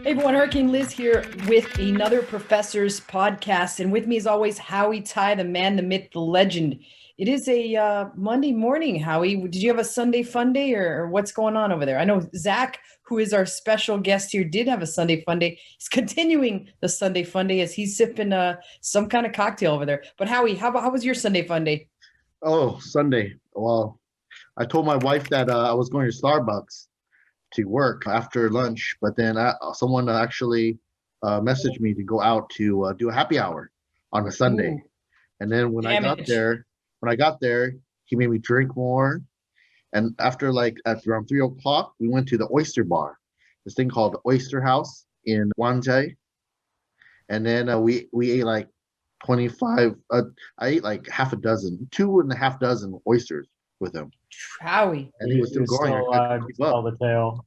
Hey everyone, Hurricane Liz here with another Professor's podcast. And with me as always, Howie Ty, the man, the myth, the legend. It is a Monday morning, Howie. Did you have a Sunday fun day or what's going on over there? I know Zack, who is our special guest here, did have a Sunday fun day. He's continuing the Sunday fun day as he's sipping some kind of cocktail over there. But Howie, how was your Sunday fun day? Oh, Sunday. Well, I told my wife that I was going to Starbucks to work after lunch, but then someone actually messaged me to go out to do a happy hour on a Sunday. Ooh, And then damage. when I got there, he made me drink more. And after like at around 3 o'clock, we went to the oyster bar, this thing called the Oyster House in Wanjai. And then we ate like 25. I ate like half a dozen, two and a half dozen oysters with him, Howie, and he was still He's going. I still couldn't alive keep to tell up. the tale.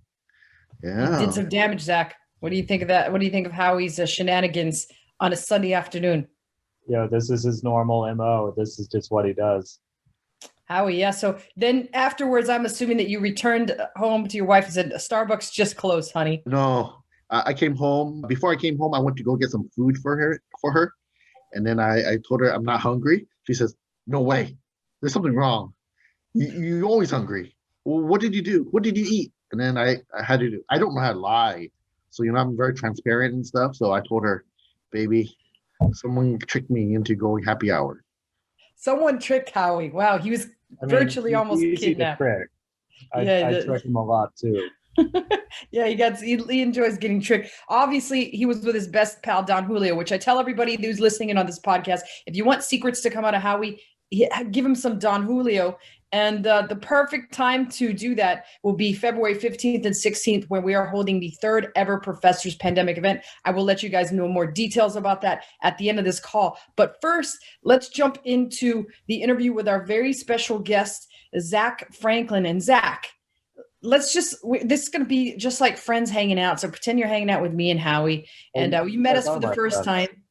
you did Yeah. some damage, Zach. What do you think of that? What do you think of Howie's shenanigans on a Sunday afternoon? This is his normal MO. This is just what he does. Howie, yeah. So then afterwards, I'm assuming that you returned home to your wife and said, Starbucks just closed, honey. No, I came home. Before I came home, I went to go get some food for her, and then I told her I'm not hungry. She says, "No way, there's something wrong. You're always hungry. Well, what did you do? What did you eat?" And then I had to do. I don't know how to lie, so I'm very transparent and stuff. So I told her, "Baby, someone tricked me into going happy hour." Someone tricked Howie. Wow, he was I mean, virtually he's almost easy to kidnapped. trick. Yeah, I trick him a lot too. yeah, he enjoys getting tricked. Obviously, he was with his best pal Don Julio, which I tell everybody who's listening in on this podcast. If you want secrets to come out of Howie, give him some Don Julio. And the perfect time to do that will be February 15th and 16th, when we are holding the third ever Professors Pandemic event. I will let you guys know more details about that at the end of this call. But first, let's jump into the interview with our very special guest, Zack Franklin. And Zack, this is going to be just like friends hanging out. So pretend you're hanging out with me and Howie, and you met You us guys for are the my first friends. time.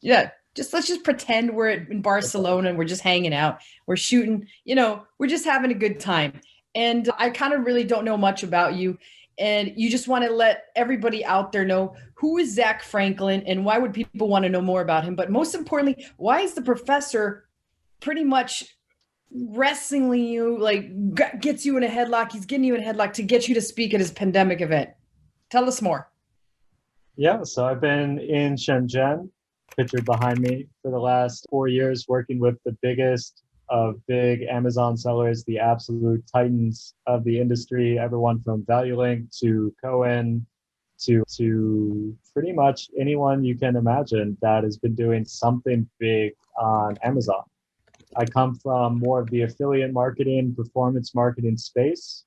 Yeah, let's just pretend we're in Barcelona and we're just hanging out. We're shooting, we're just having a good time. And I kind of really don't know much about you. And you just want to let everybody out there know, who is Zack Franklin and why would people want to know more about him? But most importantly, why is the professor pretty much wrestling you, like gets you in a headlock? He's getting you in a headlock to get you to speak at his pandemic event. Tell us more. Yeah, so I've been in Shenzhen, pictured behind me, for the last 4 years, working with the biggest of big Amazon sellers, the absolute titans of the industry, everyone from ValueLink to Cohen to pretty much anyone you can imagine that has been doing something big on Amazon. I come from more of the affiliate marketing, performance marketing space,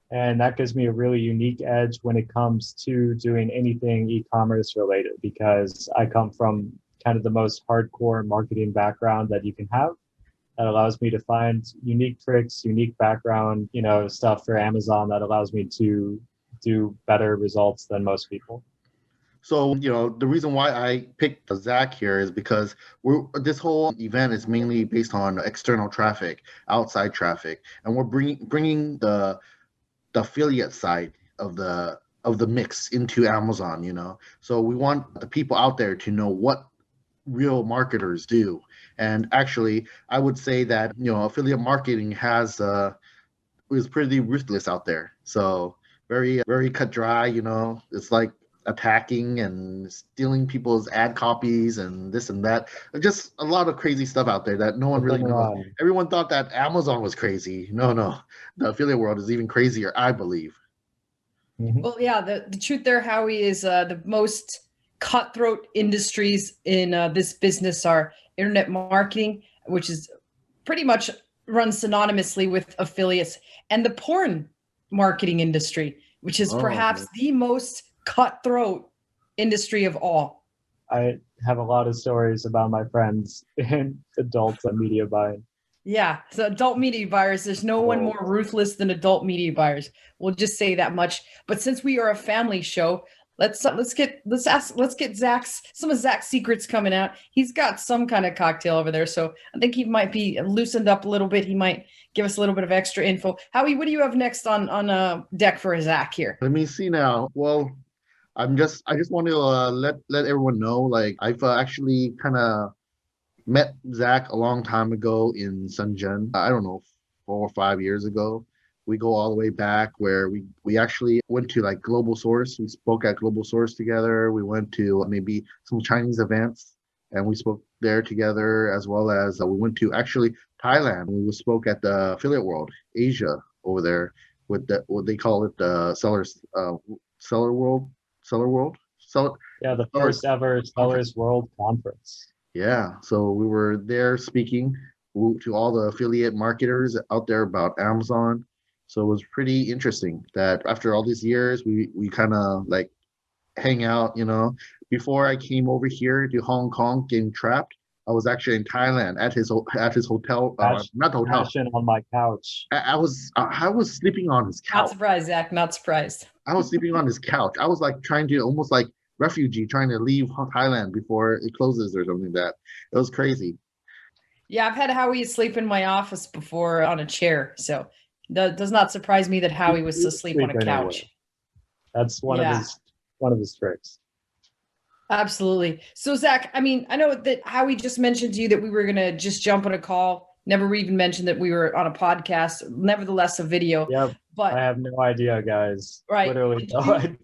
and that gives me a really unique edge when it comes to doing anything e-commerce related, because I come from kind of the most hardcore marketing background that you can have. That allows me to find unique tricks, unique background, stuff for Amazon that allows me to do better results than most people. So, the reason why I picked Zach here is because this whole event is mainly based on external traffic, outside traffic, and we're bringing the affiliate side of the mix into Amazon. So we want the people out there to know what real marketers do. And actually, I would say that affiliate marketing is pretty ruthless out there. So very very cut dry. It's like attacking and stealing people's ad copies and this and that. Just a lot of crazy stuff out there that no one really knows. Everyone thought that Amazon was crazy. No, the affiliate world is even crazier, I believe. Mm-hmm. Well, yeah, the truth there, Howie, is the most cutthroat industries in this business are internet marketing, which is pretty much run synonymously with affiliates, and the porn marketing industry, which is perhaps the most cutthroat industry of all. I have a lot of stories about my friends in adult media buying. Yeah, so adult media buyers, there's no one more ruthless than adult media buyers. We'll just say that much. But since we are a family show, let's get some of Zack's secrets coming out. He's got some kind of cocktail over there, so I think he might be loosened up a little bit. He might give us a little bit of extra info. Howie, what do you have next on deck for Zack here? Let me see now. Well, I just want to let everyone know, like I've actually kind of met Zach a long time ago in Shenzhen. I don't know, 4 or 5 years ago. We go all the way back where we actually went to like Global Source. We spoke at Global Source together. We went to maybe some Chinese events and we spoke there together, as well as we went to actually Thailand. We spoke at the Affiliate World Asia over there with what they call it, the seller world, seller world, seller. Yeah, the Oh, first ever Sellers World Conference. yeah, so we were there speaking to all the affiliate marketers out there about Amazon. So it was pretty interesting that after all these years, we kind of like hang out. Before I came over here to Hong Kong getting trapped, I was actually in Thailand at his hotel, not the hotel. Passion on my couch. I was sleeping on his Not couch. surprised, Zach. Not surprised. I was sleeping on his couch. I was like trying to almost like refugee trying to leave Thailand before it closes or something like that. It was crazy. Yeah, I've had Howie asleep in my office before on a chair, so that does not surprise me that Howie was asleep on a Sleep anywhere. couch. That's one Yeah. of his tricks. Absolutely. So, Zach, I mean, I know that Howie just mentioned to you that we were going to just jump on a call. Never even mentioned that we were on a podcast, nevertheless, a video. Yep. But I have no idea, guys. Right. Literally Did no you- idea.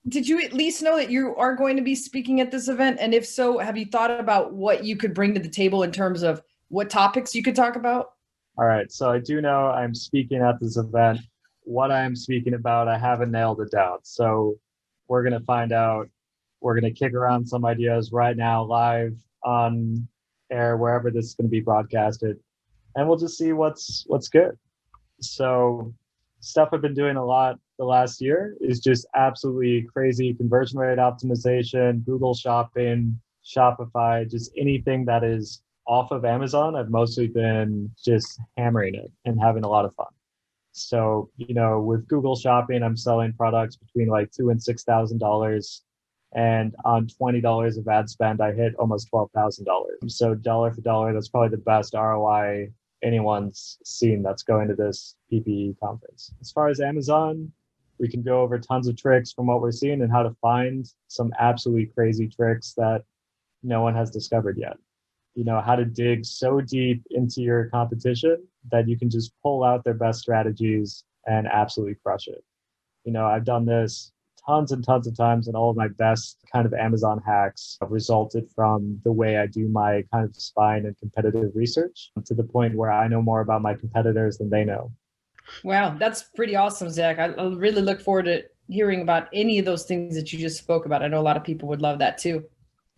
did you at least know that you are going to be speaking at this event? And if so, have you thought about what you could bring to the table in terms of what topics you could talk about? All right. So I do know I'm speaking at this event. What I'm speaking about, I haven't nailed it down. So we're going to find out. We're going to kick around some ideas right now, live on air, wherever this is going to be broadcasted. And we'll just see what's good. So stuff I've been doing a lot the last year is just absolutely crazy conversion rate optimization, Google Shopping, Shopify, just anything that is off of Amazon. I've mostly been just hammering it and having a lot of fun. So, with Google Shopping, I'm selling products between like $2,000 and $6,000. And on $20 of ad spend, I hit almost $12,000. So dollar for dollar, that's probably the best ROI anyone's seen that's going to this PPE conference. As far as Amazon, we can go over tons of tricks from what we're seeing and how to find some absolutely crazy tricks that no one has discovered yet. How to dig so deep into your competition that you can just pull out their best strategies and absolutely crush it. I've done this tons and tons of times, and all of my best kind of Amazon hacks have resulted from the way I do my kind of spine and competitive research, to the point where I know more about my competitors than they know. Wow, that's pretty awesome, Zach. I really look forward to hearing about any of those things that you just spoke about. I know a lot of people would love that too.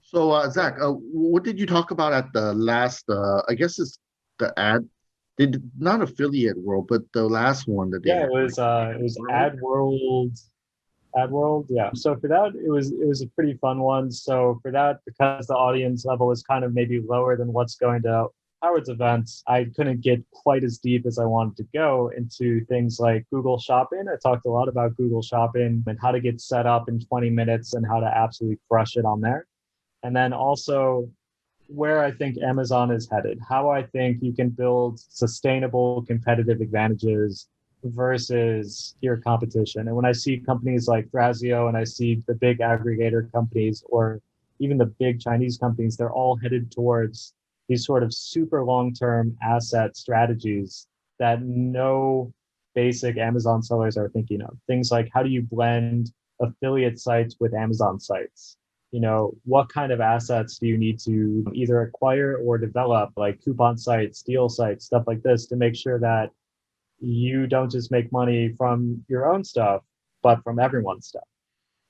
So, Zach, what did you talk about at the last? I guess it's the not affiliate world, but the last one that they Yeah, had. it was Ad World. Yeah. So for that, it was a pretty fun one. So for that, because the audience level is kind of maybe lower than what's going to Howard's events, I couldn't get quite as deep as I wanted to go into things like Google Shopping. I talked a lot about Google Shopping and how to get set up in 20 minutes and how to absolutely crush it on there. And then also where I think Amazon is headed, how I think you can build sustainable competitive advantages versus your competition. And when I see companies like Thrasio and I see the big aggregator companies or even the big Chinese companies, they're all headed towards these sort of super long-term asset strategies that no basic Amazon sellers are thinking of. Things like, how do you blend affiliate sites with Amazon sites? What kind of assets do you need to either acquire or develop, like coupon sites, deal sites, stuff like this, to make sure that you don't just make money from your own stuff, but from everyone's stuff.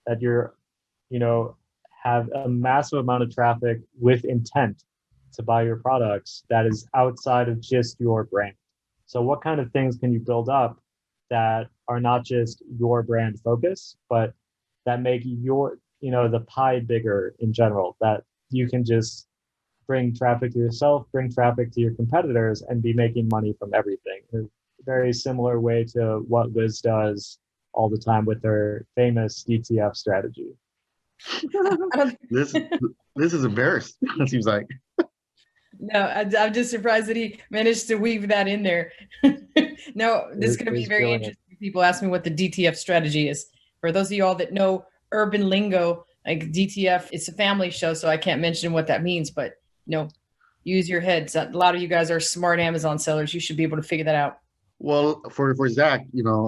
That you're, have a massive amount of traffic with intent to buy your products that is outside of just your brand. So what kind of things can you build up that are not just your brand focus, but that make your, the pie bigger in general, that you can just bring traffic to yourself, bring traffic to your competitors, and be making money from everything. In a very similar way to what Liz does all the time with her famous DTF strategy. This is embarrassed. It seems like. No, I'm just surprised that he managed to weave that in there. No, this is going to be very interesting. People ask me what the DTF strategy is. For those of you all that know, urban lingo, like DTF. It's a family show, so I can't mention what that means, but use your heads. A lot of you guys are smart Amazon sellers. You should be able to figure that out. Well, for Zach,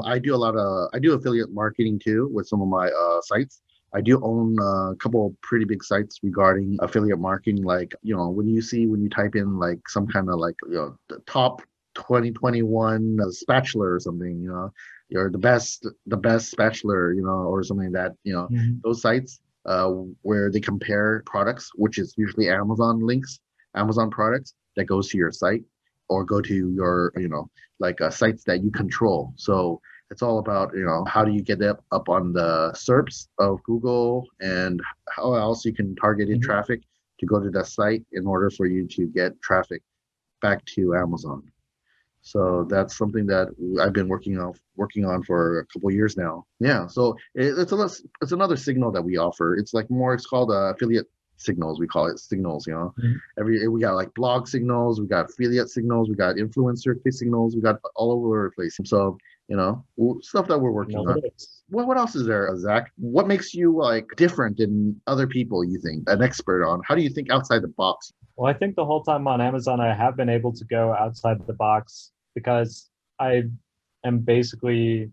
I do affiliate marketing too with some of my sites. I do own a couple of pretty big sites regarding affiliate marketing. Like, when you type in like some kind of like, the top 2021 spatula or something, you're the best spatula, or something like that, those sites where they compare products, which is usually Amazon links, Amazon products that goes to your site or go to your, like sites that you control. So it's all about, how do you get that up on the SERPs of Google, and how else you can target in traffic to go to that site in order for you to get traffic back to Amazon. So that's something that I've been working on for a couple of years now. Yeah. So it's another signal that we offer. It's called affiliate signals. We call it signals. We got like blog signals, we got affiliate signals, we got influencer signals, we got all over the place. So stuff that we're working on. What else is there, Zach? What makes you like different than other people? You think an expert on? How do you think outside the box? Well, I think the whole time on Amazon, I have been able to go outside the box because I am basically,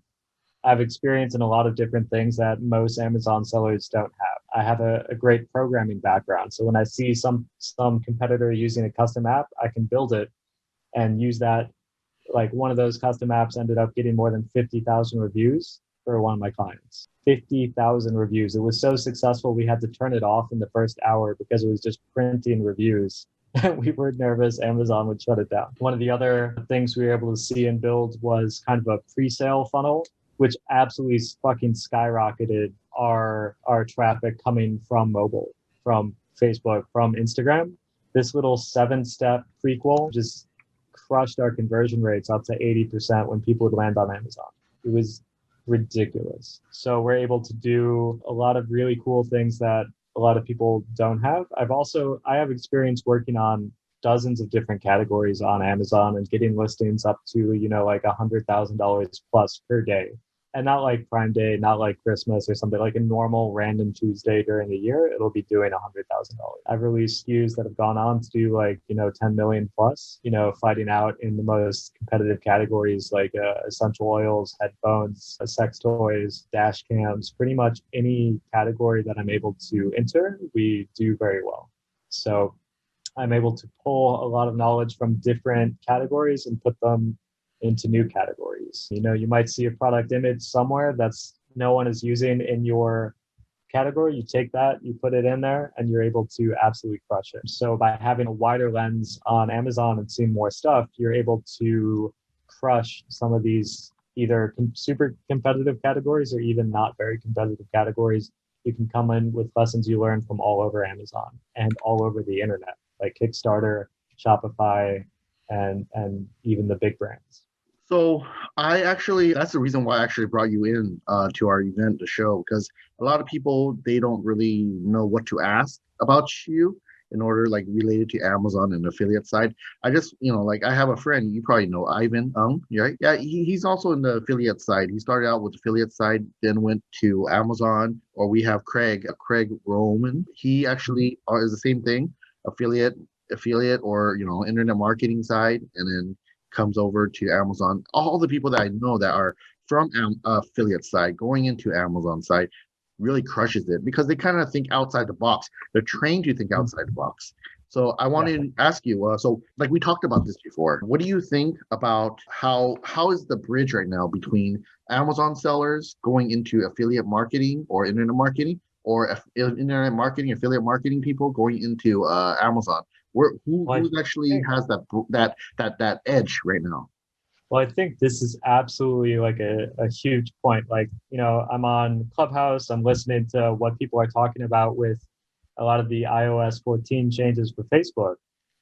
I've experienced in a lot of different things that most Amazon sellers don't have. I have a great programming background. So when I see some competitor using a custom app, I can build it and use that. Like one of those custom apps ended up getting more than 50,000 reviews for one of my clients. 50,000 reviews. It was so successful, we had to turn it off in the first hour because it was just printing reviews. We were nervous Amazon would shut it down. One of the other things we were able to see and build was kind of a pre-sale funnel, which absolutely fucking skyrocketed our traffic coming from mobile, from Facebook, from Instagram. This little 7-step prequel just crushed our conversion rates up to 80% when people would land on Amazon. It was ridiculous. So we're able to do a lot of really cool things that a lot of people don't have. I have experience working on dozens of different categories on Amazon and getting listings up to, like $100,000 plus per day. And not like Prime Day, not like Christmas or something, like a normal random Tuesday during the year, it'll be doing $100,000. I've released SKUs that have gone on to do like, 10 million plus, fighting out in the most competitive categories like essential oils, headphones, sex toys, dash cams, pretty much any category that I'm able to enter, we do very well. So I'm able to pull a lot of knowledge from different categories and put them into new categories. You might see a product image somewhere that's no one is using in your category. You take that, you put it in there, and you're able to absolutely crush it. So by having a wider lens on Amazon and seeing more stuff, you're able to crush some of these either super competitive categories or even not very competitive categories. You can come in with lessons you learn from all over Amazon and all over the internet, like Kickstarter, Shopify, and even the big brands. So that's the reason why I actually brought you in to our event, the show, because a lot of people, they don't really know what to ask about you in order, like related to Amazon and affiliate side. I just, like I have a friend, you probably know Ivan, right? Yeah, he's also in the affiliate side. He started out with the affiliate side, then went to Amazon. Or we have Craig Roman. He actually is the same thing, affiliate or, internet marketing side, and then comes over to Amazon. All the people that I know that are from affiliate side going into Amazon side really crushes it because they kind of think outside the box. They're trained to think outside the box. So I wanted to ask you, so like we talked about this before, what do you think about how is the bridge right now between Amazon sellers going into affiliate marketing or internet marketing, or internet marketing, affiliate marketing people going into Amazon? Who actually has that edge right now? Well, I think this is absolutely like a huge point. Like, I'm on Clubhouse, I'm listening to what people are talking about with a lot of the iOS 14 changes for Facebook.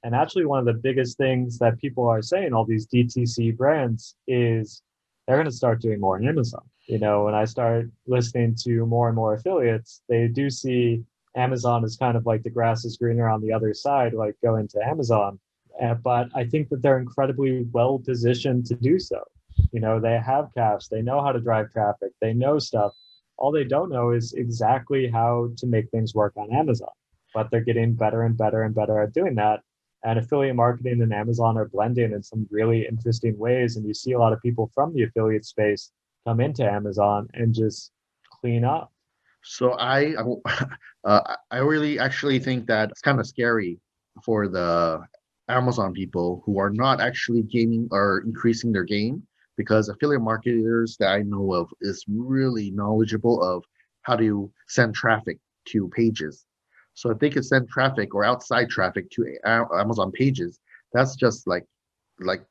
And actually one of the biggest things that people are saying, all these DTC brands, is they're going to start doing more on Amazon. When I start listening to more and more affiliates, they do see Amazon is kind of like the grass is greener on the other side, like go into Amazon. But I think that they're incredibly well positioned to do so. They have cash, they know how to drive traffic, they know stuff. all they don't know is exactly how to make things work on Amazon. But they're getting better and better and better at doing that. And affiliate marketing and Amazon are blending in some really interesting ways. And you see a lot of people from the affiliate space come into Amazon and just clean up. So I really actually think that it's kind of scary for the Amazon people who are not actually gaming or increasing their game, because affiliate marketers that I know of is really knowledgeable of how to send traffic to pages. So if they could send traffic or outside traffic to Amazon pages, that's just like like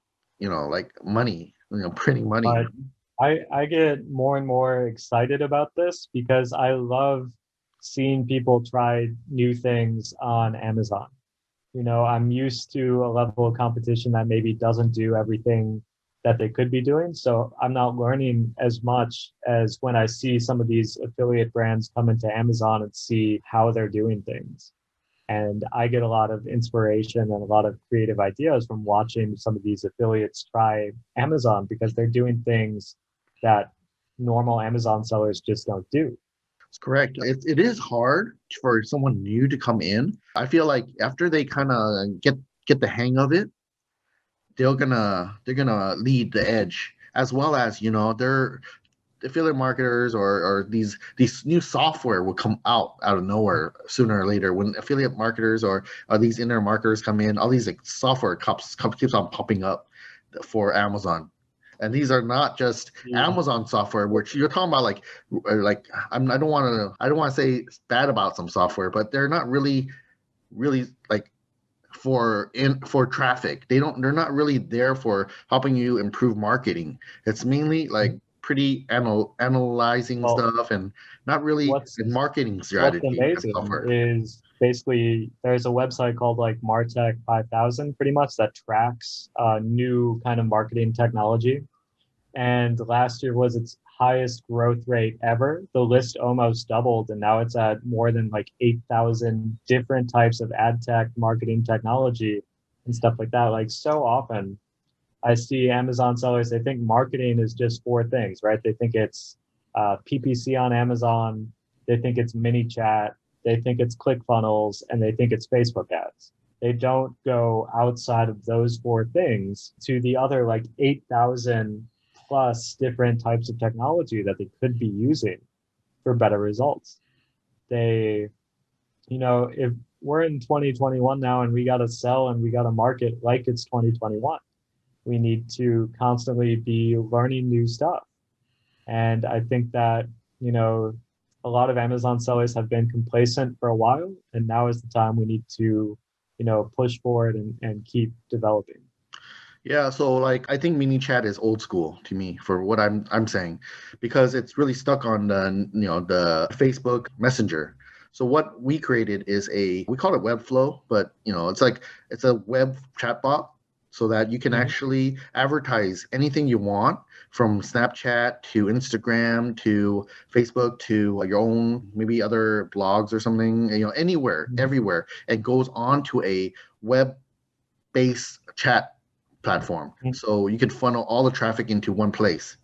money, printing money. But I get more and more excited about this because I love seeing people try new things on Amazon. I'm used to a level of competition that maybe doesn't do everything that they could be doing. So I'm not learning as much as when I see some of these affiliate brands come into Amazon and see how they're doing things. And I get a lot of inspiration and a lot of creative ideas from watching some of these affiliates try Amazon, because they're doing things that normal Amazon sellers just don't do. It's correct. It is hard for someone new to come in. I feel like after they kind of get the hang of it, they're gonna lead the edge, as well as their affiliate marketers or these new software will come out of nowhere sooner or later. When affiliate marketers or these internet marketers come in, all these like software keeps on popping up for Amazon. And these are not just Amazon software, which you're talking about I don't want to say bad about some software, but they're not really like for traffic. They're not really there for helping you improve marketing. It's mainly like pretty analyzing Well, stuff and not really a marketing what's strategy amazing software. is basically there's a website called like Martech 5000 pretty much that tracks new kind of marketing technology. And last year was its highest growth rate ever. The list almost doubled, and now it's at more than like 8,000 different types of ad tech marketing technology and stuff like that. Like, so often I see Amazon sellers, they think marketing is just four things, right? They think it's PPC on Amazon, they think it's mini chat, they think it's ClickFunnels, and they think it's Facebook ads. They don't go outside of those four things to the other like 8,000 plus different types of technology that they could be using for better results. If we're in 2021 now and we got to sell and we got to market like it's 2021, we need to constantly be learning new stuff. And I think that, a lot of Amazon sellers have been complacent for a while, and now is the time we need to, push forward and keep developing. Yeah, so like I think mini chat is old school to me for what I'm saying, because it's really stuck on the Facebook Messenger. So what we created is we call it Webflow, but it's a web chatbot, so that you can actually advertise anything you want, from Snapchat to Instagram to Facebook to your own maybe other blogs or something, anywhere, everywhere. It goes on to a web-based chat platform. So you can funnel all the traffic into one place,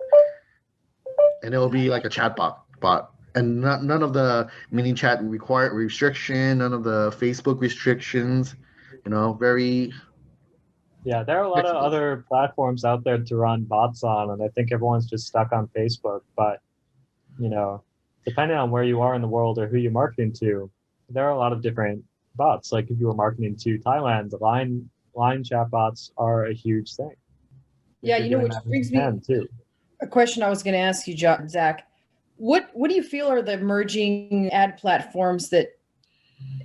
and it'll be like a bot. And none of the mini chat restriction, none of the Facebook restrictions, very. Yeah, there are a lot of other platforms out there to run bots on, and I think everyone's just stuck on Facebook. But, depending on where you are in the world or who you're marketing to, there are a lot of different bots. Like if you were marketing to Thailand, the line chat bots are a huge thing. Yeah, which brings me too. A question I was going to ask you, Zach. What do you feel are the emerging ad platforms that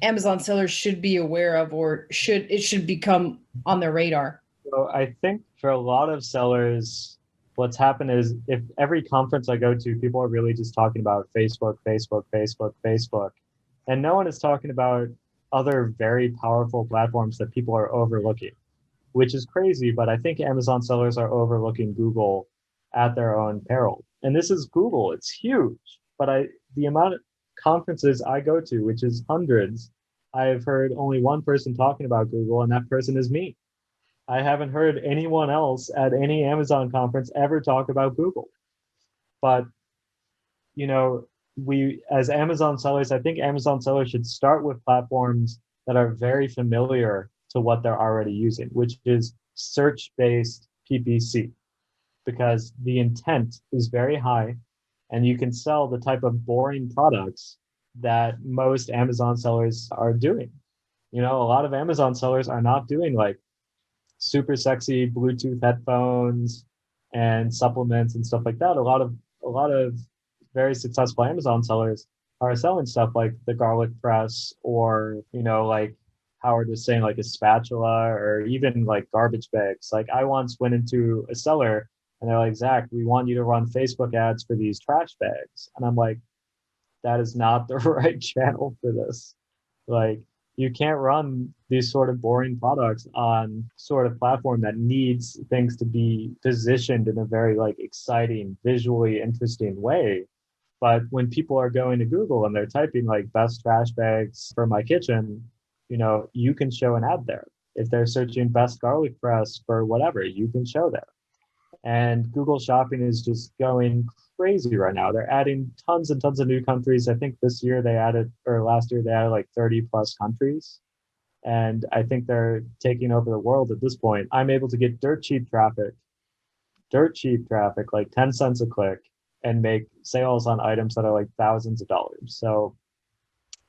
Amazon sellers should be aware of, or should become on their radar? So I think for a lot of sellers, what's happened is if every conference I go to, people are really just talking about Facebook, Facebook, Facebook, Facebook. And no one is talking about other very powerful platforms that people are overlooking, which is crazy. But I think Amazon sellers are overlooking Google at their own peril. And this is Google. It's huge. But the amount of conferences I go to, which is hundreds, I've heard only one person talking about Google, and that person is me. I haven't heard anyone else at any Amazon conference ever talk about Google. But, we, as Amazon sellers, I think Amazon sellers should start with platforms that are very familiar to what they're already using, which is search-based PPC, because the intent is very high and you can sell the type of boring products that most Amazon sellers are doing. You know, a lot of Amazon sellers are not doing like super sexy Bluetooth headphones and supplements and stuff like that. A lot of very successful Amazon sellers are selling stuff like the garlic press, or like Howard was saying, like a spatula, or even like garbage bags. Like I once went into a seller and they're like, Zach, we want you to run Facebook ads for these trash bags. And I'm like, that is not the right channel for this. Like, you can't run these sort of boring products on sort of platform that needs things to be positioned in a very like exciting, visually interesting way. But when people are going to Google and they're typing like best trash bags for my kitchen, you can show an ad there. If they're searching best garlic press for whatever, you can show there. And Google Shopping is just going crazy right now. They're adding tons and tons of new countries. I think this year they added, or last year they added like 30 plus countries. And I think they're taking over the world at this point. I'm able to get dirt cheap traffic, like 10 cents a click, and make sales on items that are like thousands of dollars. So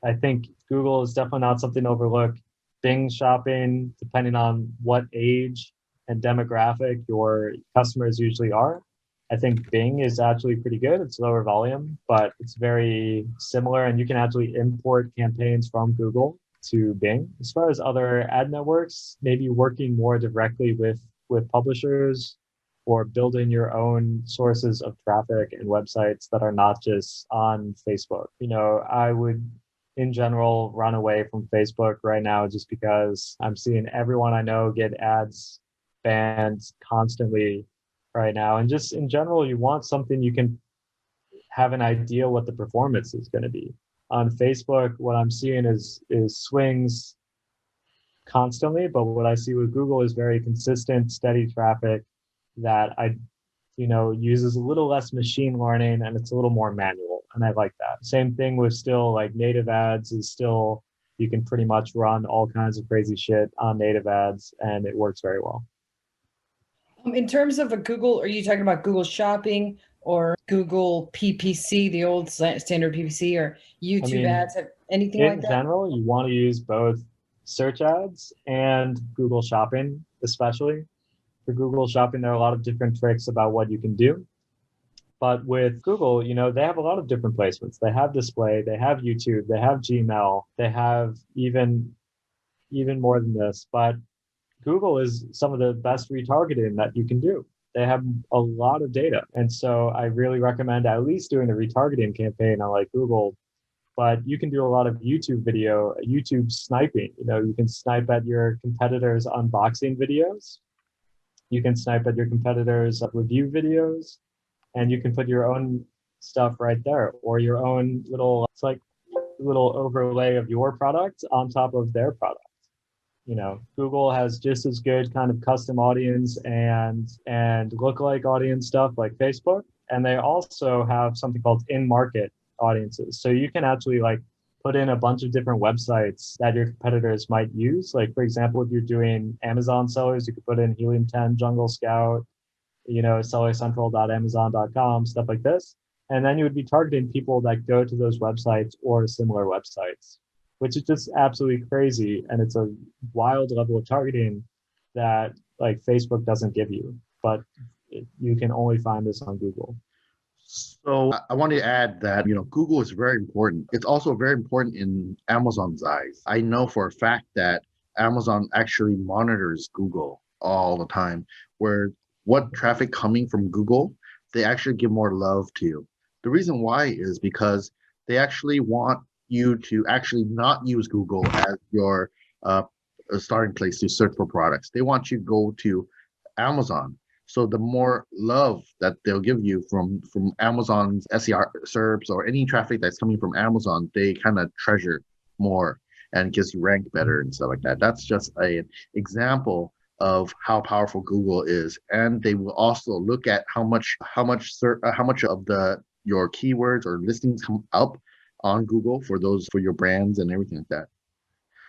I think Google is definitely not something to overlook. Bing shopping, depending on what age and demographic your customers usually are, I think Bing is actually pretty good. It's lower volume, but it's very similar, and you can actually import campaigns from Google to Bing. As far as other ad networks, maybe working more directly with publishers, or building your own sources of traffic and websites that are not just on Facebook. I would in general run away from Facebook right now, just because I'm seeing everyone I know get ads banned constantly right now. And just in general, you want something you can have an idea what the performance is going to be. On Facebook, what I'm seeing is swings constantly, but what I see with Google is very consistent, steady traffic that uses a little less machine learning, and it's a little more manual. And I like that. Same thing with still like native ads is still, you can pretty much run all kinds of crazy shit on native ads and it works very well. In terms of a Google, are you talking about Google Shopping or Google PPC, the old standard PPC, or YouTube ads? Anything like that? In general, you want to use both search ads and Google Shopping, especially. For Google Shopping, there are a lot of different tricks about what you can do. But with Google, they have a lot of different placements. They have display, they have YouTube, they have Gmail, they have even more than this. But Google is some of the best retargeting that you can do. They have a lot of data. And so I really recommend at least doing a retargeting campaign on like Google. But you can do a lot of YouTube sniping. You can snipe at your competitors' unboxing videos. You can snipe at your competitors' review videos, and you can put your own stuff right there, or your own little overlay of your product on top of their product. Google has just as good kind of custom audience and lookalike audience stuff like Facebook, and they also have something called in-market audiences. So you can actually like put in a bunch of different websites that your competitors might use. Like, for example, if you're doing Amazon sellers, you could put in Helium 10, Jungle Scout, sellercentral.amazon.com, stuff like this. And then you would be targeting people that go to those websites or similar websites, which is just absolutely crazy. And it's a wild level of targeting that like Facebook doesn't give you, but you can only find this on Google. So I want to add that, Google is very important. It's also very important in Amazon's eyes. I know for a fact that Amazon actually monitors Google all the time, where what traffic coming from Google, they actually give more love to. The reason why is because they actually want you to actually not use Google as your starting place to search for products. They want you to go to Amazon. So the more love that they'll give you from Amazon's SER SERPs or any traffic that's coming from Amazon, they kind of treasure more and gives you rank better and stuff like that. That's just an example of how powerful Google is. And they will also look at how much of the your keywords or listings come up on Google for your brands and everything like that.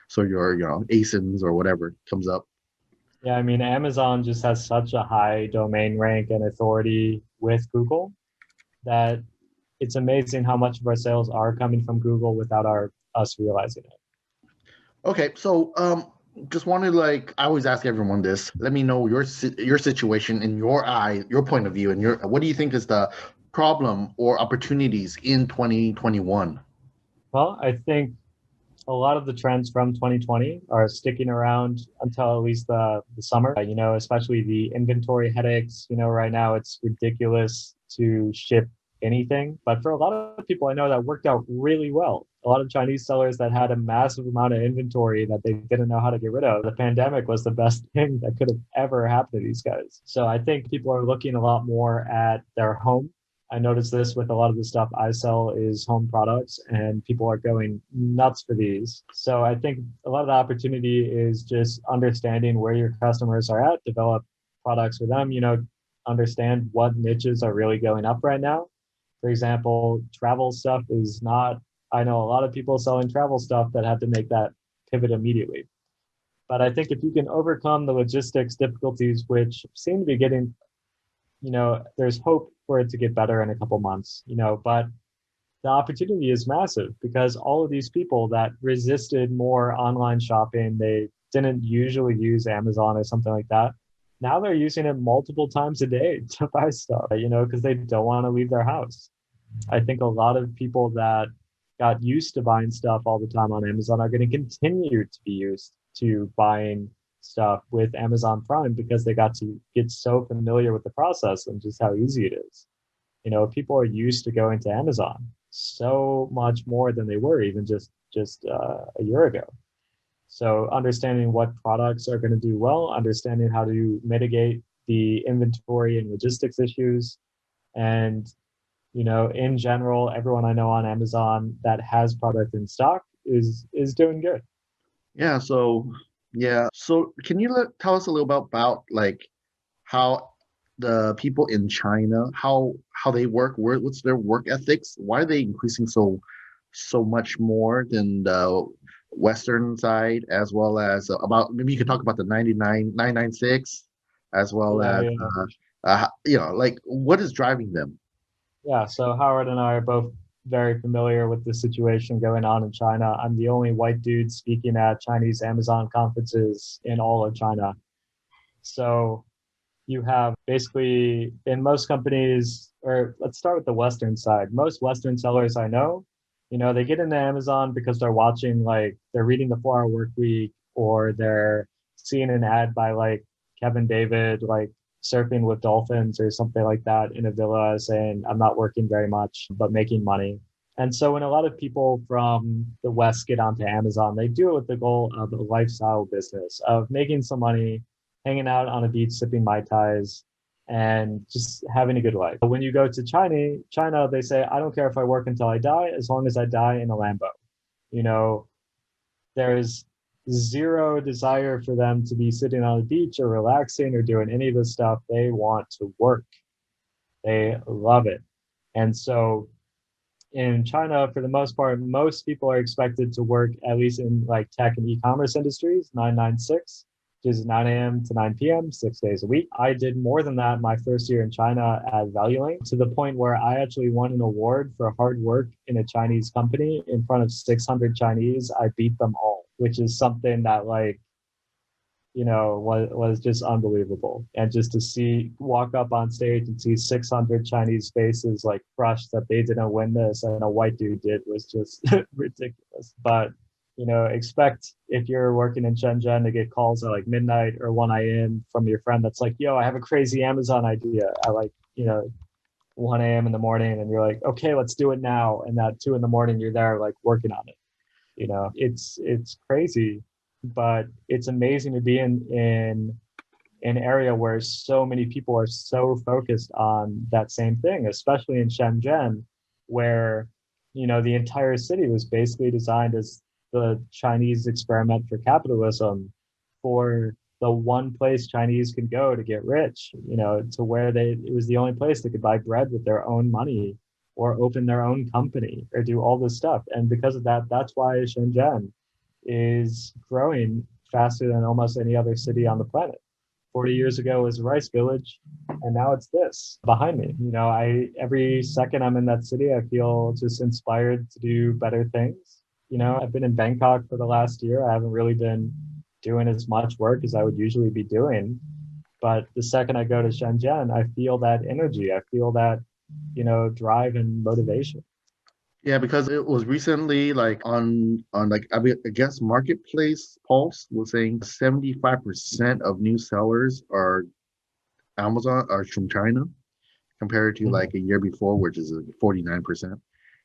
So your ASINs or whatever comes up. Yeah, I mean, Amazon just has such a high domain rank and authority with Google that it's amazing how much of our sales are coming from Google without us realizing it. Okay, so just wanted like I always ask everyone this. Let me know your situation in your eye, your point of view, and your what do you think is the problem or opportunities in 2021? Well, I think a lot of the trends from 2020 are sticking around until at least the summer. Especially the inventory headaches. Right now it's ridiculous to ship anything. But for a lot of people, I know that worked out really well. A lot of Chinese sellers that had a massive amount of inventory that they didn't know how to get rid of. The pandemic was the best thing that could have ever happened to these guys. So I think people are looking a lot more at their home. I noticed this with a lot of the stuff I sell is home products, and people are going nuts for these. So I think a lot of the opportunity is just understanding where your customers are at, develop products for them, understand what niches are really going up right now. For example, travel stuff is not, I know a lot of people selling travel stuff that had to make that pivot immediately. But I think if you can overcome the logistics difficulties, which seem to be getting, there's hope for it to get better in a couple months, but the opportunity is massive because all of these people that resisted more online shopping, they didn't usually use Amazon or something like that. Now they're using it multiple times a day to buy stuff, because they don't want to leave their house. I think a lot of people that got used to buying stuff all the time on Amazon are going to continue to be used to buying stuff with Amazon Prime because they got to get so familiar with the process and just how easy it is. People are used to going to Amazon so much more than they were even just a year ago. So understanding what products are going to do well, understanding how to mitigate the inventory and logistics issues, and in general, everyone I know on Amazon that has product in stock is doing good. Yeah, so can you tell us a little about like how the people in China, how they work, what's their work ethics? Why are they increasing so much more than the Western side, as well as about maybe you could talk about the 996, as well as like what is driving them? Yeah, so Howard and I are both very familiar with the situation going on in China. I'm the only white dude speaking at Chinese Amazon conferences in all of China. So you have basically in most companies, or let's start with the Western side. Most Western sellers I know, they get into Amazon because they're watching, like, they're reading the 4 Hour Work Week, or they're seeing an ad by like Kevin David, like surfing with dolphins or something like that in a villa saying, I'm not working very much, but making money. And so when a lot of people from the West get onto Amazon, they do it with the goal of a lifestyle business, of making some money, hanging out on a beach, sipping Mai Tais, and just having a good life. But when you go to China, they say, I don't care if I work until I die, as long as I die in a Lambo. There's zero desire for them to be sitting on the beach or relaxing or doing any of this stuff. They want to work. They love it. And so in China, for the most part, most people are expected to work, at least in like tech and e-commerce industries, 996, which is 9 a.m. to 9 p.m., 6 days a week. I did more than that my first year in China at ValueLink, to the point where I actually won an award for hard work in a Chinese company in front of 600 Chinese. I beat them all, which is something that was just unbelievable. And just to walk up on stage and see 600 Chinese faces like crushed that they didn't win this and a white dude did was just ridiculous. But expect if you're working in Shenzhen to get calls at like midnight or 1 a.m. from your friend that's like, yo, I have a crazy Amazon idea at 1 a.m. in the morning, and you're like, okay, let's do it now. And at 2 in the morning, you're there like working on it. It's crazy, but it's amazing to be in an area where so many people are so focused on that same thing, especially in Shenzhen, where the entire city was basically designed as the Chinese experiment for capitalism, for the one place Chinese can go to get rich, to where it was the only place they could buy bread with their own money or open their own company or do all this stuff. And because of that, that's why Shenzhen is growing faster than almost any other city on the planet. 40 years ago it was a rice village, and now it's this behind me. I every second I'm in that city, I feel just inspired to do better things. I've been in Bangkok for the last year. I haven't really been doing as much work as I would usually be doing. But the second I go to Shenzhen, I feel that energy. I feel that, drive and motivation. Yeah, because it was recently like on like I guess Marketplace Pulse was saying 75% of new sellers are Amazon are from China compared to like a year before, which is 49%.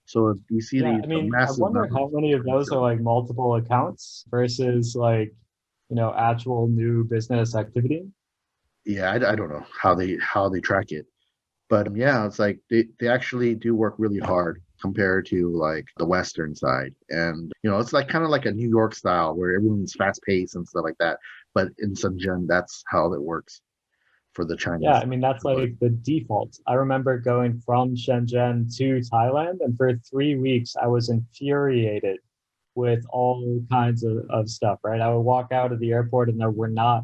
So we see Yeah, the I massive wonder number how many of those are like multiple accounts versus like, actual new business activity. Yeah, I don't know how they track it, but yeah, it's like they actually do work really hard compared to like the Western side, and it's like kind of like a New York style where everyone's fast paced and stuff like that. But in Shenzhen, that's how it works for the Yeah, Chinese. I mean, that's like the default. I remember going from Shenzhen to Thailand, and for 3 weeks, I was infuriated with all kinds of stuff, right? I would walk out of the airport and there were not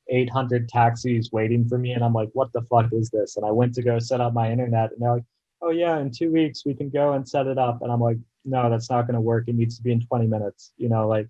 800 taxis waiting for me. And I'm like, what the fuck is this? And I went to go set up my internet, and they're like, oh, yeah, in 2 weeks, we can go and set it up. And I'm like, no, that's not going to work. It needs to be in 20 minutes, like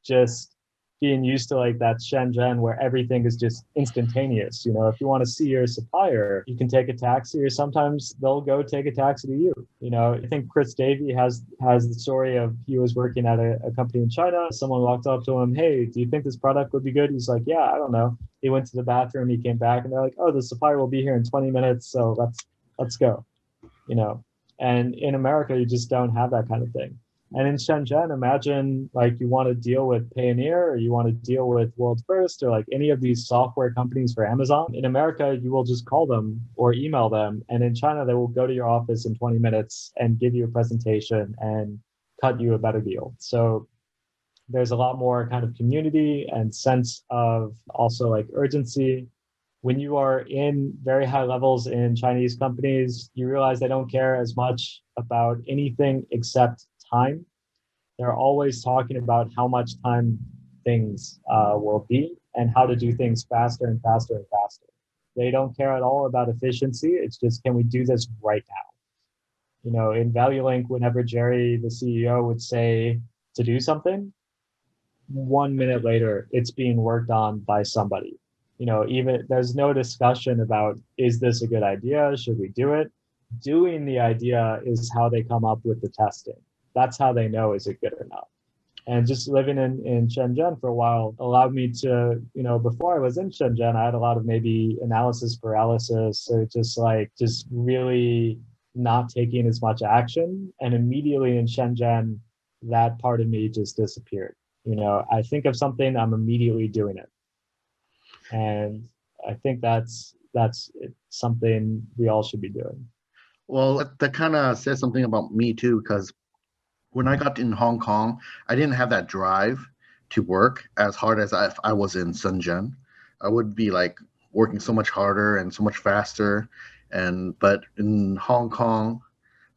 just being used to like that Shenzhen where everything is just instantaneous. If you want to see your supplier, you can take a taxi, or sometimes they'll go take a taxi to you. I think Chris Davey has the story of he was working at a company in China. Someone walked up to him, hey, do you think this product would be good? He's like, yeah, I don't know. He went to the bathroom, he came back, and they're like, oh, the supplier will be here in 20 minutes, so let's go. And in America, you just don't have that kind of thing. And in Shenzhen, imagine like you want to deal with Payoneer, or you want to deal with World First, or like any of these software companies for Amazon. In America, you will just call them or email them. And in China, they will go to your office in 20 minutes and give you a presentation and cut you a better deal. So there's a lot more kind of community and sense of also like urgency. When you are in very high levels in Chinese companies, you realize they don't care as much about anything except time. They're always talking about how much time things will be and how to do things faster and faster and faster. They don't care at all about efficiency. It's just, can we do this right now? In ValueLink, whenever Jerry, the CEO, would say to do something, 1 minute later, it's being worked on by somebody. Even there's no discussion about, is this a good idea? Should we do it? Doing the idea is how they come up with the testing. That's how they know, is it good or not. And just living in Shenzhen for a while allowed me to, before I was in Shenzhen, I had a lot of maybe analysis paralysis, or just really not taking as much action. And immediately in Shenzhen, that part of me just disappeared. I think of something, I'm immediately doing it. And I think that's something we all should be doing. Well, that kind of says something about me too, because when I got in Hong Kong, I didn't have that drive to work as hard as if I was in Shenzhen. I would be like working so much harder and so much faster. But in Hong Kong,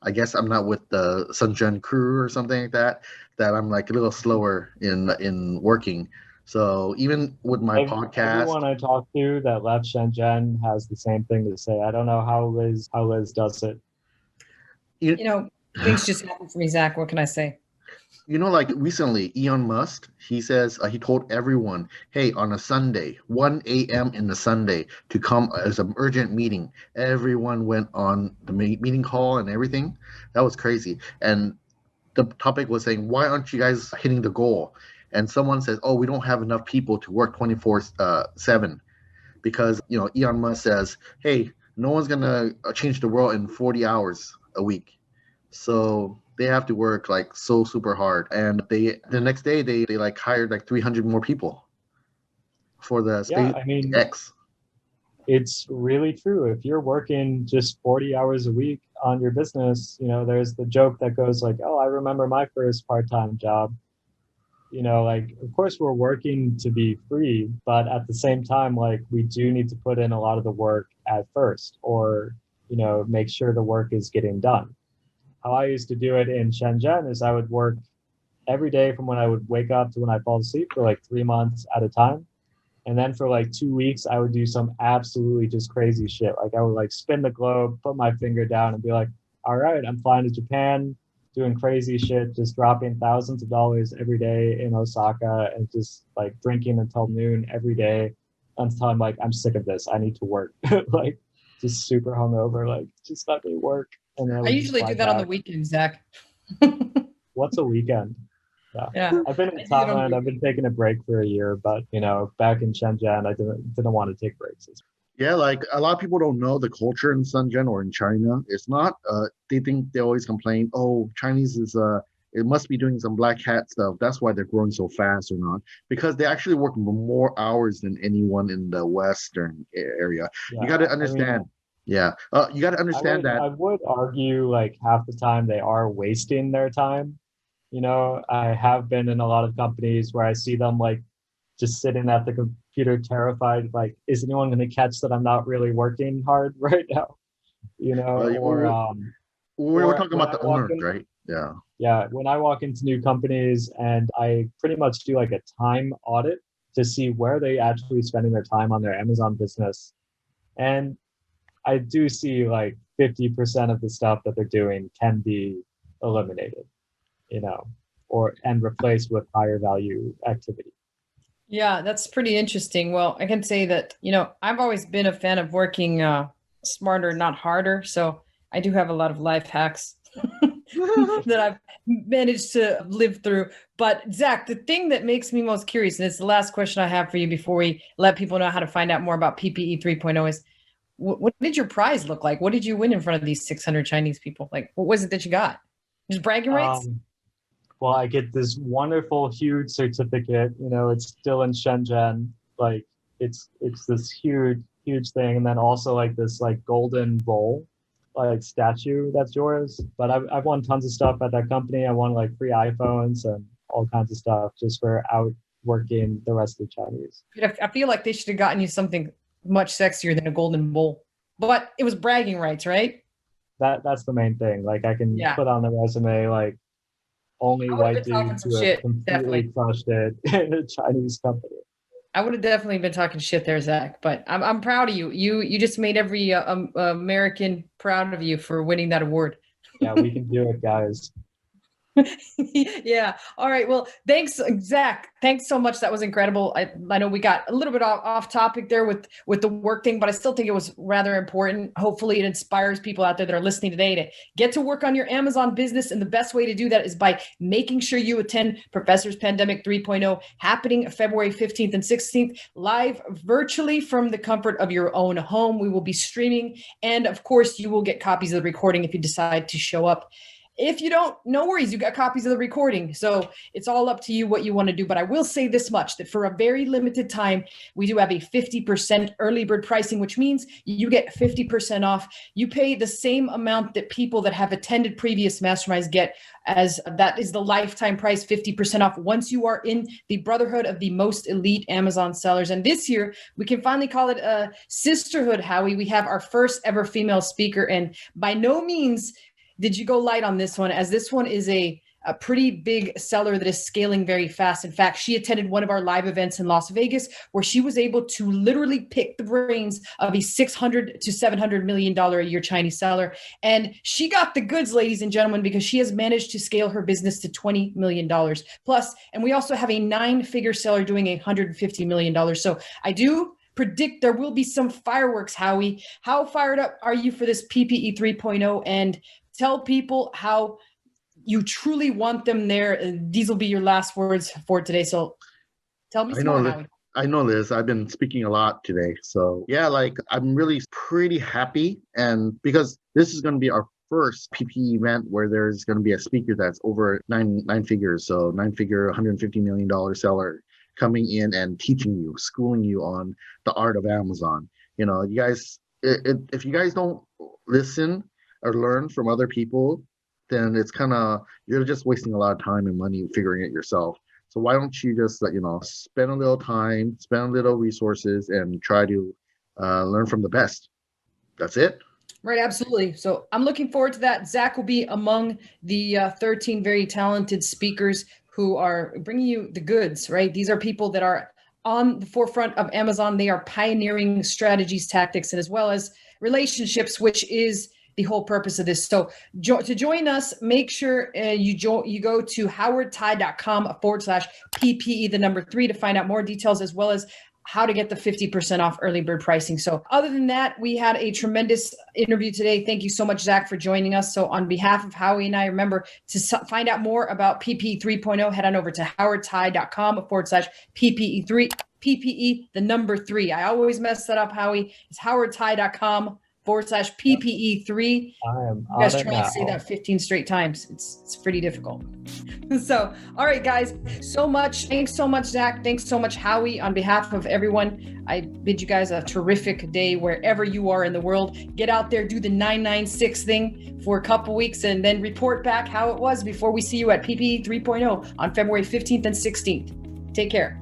I guess I'm not with the Shenzhen crew or something like that. That I'm like a little slower in working. So even with my podcast, everyone I talk to that left Shenzhen has the same thing to say. I don't know how Liz does it. Things just happen for me, Zach. What can I say? Like recently, Elon Musk, he says he told everyone, hey, on a Sunday, 1 a.m. in the Sunday, to come as an urgent meeting. Everyone went on the meeting call and everything. That was crazy. And the topic was saying, why aren't you guys hitting the goal? And someone says, oh, we don't have enough people to work 24/7. Because, Elon Musk says, hey, no one's going to change the world in 40 hours a week. So they have to work like so super hard. And the next day they like hired like 300 more people for the SpaceX. It's really true. If you're working just 40 hours a week on your business, there's the joke that goes like, oh, I remember my first part-time job. Of course we're working to be free, but at the same time, like we do need to put in a lot of the work at first, or, make sure the work is getting done. how I used to do it in Shenzhen is I would work every day from when I would wake up to when I fall asleep for like 3 months at a time. And then for like 2 weeks, I would do some absolutely just crazy shit. Like I would like spin the globe, put my finger down and be like, all right, I'm flying to Japan, doing crazy shit, just dropping thousands of dollars every day in Osaka and just like drinking until noon every day until I'm like, I'm sick of this. I need to work. Like just super hungover, like just let me work. And then I I would just usually fly do that on the back. weekend, Zach. What's a weekend? Yeah. Yeah, I've been I in do it on the Thailand. I've been taking a break for a year, but back in Shenzhen, I didn't want to take breaks. Yeah, like a lot of people don't know the culture in Shenzhen or in China. It's not. They think they always complain. Oh, Chinese is it must be doing some black hat stuff. That's why they're growing so fast or not. Because they actually work more hours than anyone in the Western area. You got Yeah, to I mean, understand. Yeah, you got to understand that. I would argue like half the time they are wasting their time. I have been in a lot of companies where I see them like just sitting at the computer terrified, like, is anyone going to catch that I'm not really working hard right now? Or We were or talking when about I the walk owners, in, right? Yeah. yeah, when I walk into new companies and I pretty much do like a time audit to see where they actually spending their time on their Amazon business. And I do see like 50% of the stuff that they're doing can be eliminated, you know, or and replaced with higher value activity. yeah, that's pretty interesting. Well, I can say that, I've always been a fan of working smarter, not harder. So I do have a lot of life hacks that I've managed to live through. But Zach, the thing that makes me most curious, and it's the last question I have for you before we let people know how to find out more about PPE 3.0 is what did your prize look like? What did you win in front of these 600 Chinese people? Like, what was it that you got? Just bragging rights? Um, well, I get this wonderful, huge certificate. It's still in Shenzhen. Like it's this huge, huge thing, and then also like this like golden bowl, like statue that's yours. But I've won tons of stuff at that company. I won like free iPhones and all kinds of stuff just for outworking the rest of the Chinese. I feel like they should have gotten you something much sexier than a golden bowl. But it was bragging rights, right? That's the main thing. Like I can Yeah. put on the resume like only I would have white been talking dudes some who have shit, completely definitely. crushed it in a Chinese company. I would have definitely been talking shit there, Zach. But I'm proud of you. You just made every American proud of you for winning that award. Yeah, we can do it, guys. Yeah. All right. Well, thanks, Zach. Thanks so much. That was incredible. I know we got a little bit off topic there with the work thing, but I still think it was rather important. Hopefully it inspires people out there that are listening today to get to work on your Amazon business. And the best way to do that is by making sure you attend Professor's Pandemic 3.0 happening February 15th and 16th live virtually from the comfort of your own home. We will be streaming. And of course, you will get copies of the recording if you decide to show up. If you don't, no worries. You got copies of the recording. So it's all up to you what you want to do. But I will say this much, that for a very limited time, we do have a 50% early bird pricing, which means you get 50% off. You pay the same amount that people that have attended previous masterminds get, as that is the lifetime price, 50% off once you are in the brotherhood of the most elite Amazon sellers. And this year, we can finally call it a sisterhood, Howie. We have our first ever female speaker. And by no means did you go light on this one, as this one is a pretty big seller that is scaling very fast. In fact, she attended one of our live events in Las Vegas where she was able to literally pick the brains of a $600 to $700 million a year Chinese seller. And she got the goods, ladies and gentlemen, because she has managed to scale her business to $20 million plus. And we also have a 9-figure seller doing $150 million. So I do predict there will be some fireworks, Howie. How fired up are you for this PPE 3.0? And tell people how you truly want them there. These will be your last words for today. So tell me some more, Howie. I know, Liz. I've been speaking a lot today. So yeah, like I'm really pretty happy. And because this is going to be our first PPE event where there's going to be a speaker that's over nine figures. So 9-figure, $150 million seller coming in and teaching you, schooling you on the art of Amazon. You guys, if you guys don't listen or learn from other people, then it's you're just wasting a lot of time and money figuring it yourself. So why don't you just spend a little time, spend a little resources, and try to learn from the best. That's it. Right, absolutely. So I'm looking forward to that. Zack will be among the 13 very talented speakers who are bringing you the goods, right? These are people that are on the forefront of Amazon. They are pioneering strategies, tactics, and as well as relationships, which is the whole purpose of this. So to join us, make sure you go to howardtai.com/PPE, the number 3, to find out more details, as well as how to get the 50% off early bird pricing. So other than that, we had a tremendous interview today. Thank you so much, Zack, for joining us. So on behalf of Howie and I, remember to find out more about PPE 3.0, head on over to howardtai.com/PPE3, PPE, the number 3. I always mess that up, Howie. It's howardtai.com/PPE3. I am You guys on it try now. to say that 15 straight times. It's pretty difficult. So, all right, guys, so much. Thanks so much, Zack. Thanks so much, Howie. On behalf of everyone, I bid you guys a terrific day wherever you are in the world. Get out there, do the 996 thing for a couple weeks, and then report back how it was before we see you at PPE 3.0 on February 15th and 16th. Take care.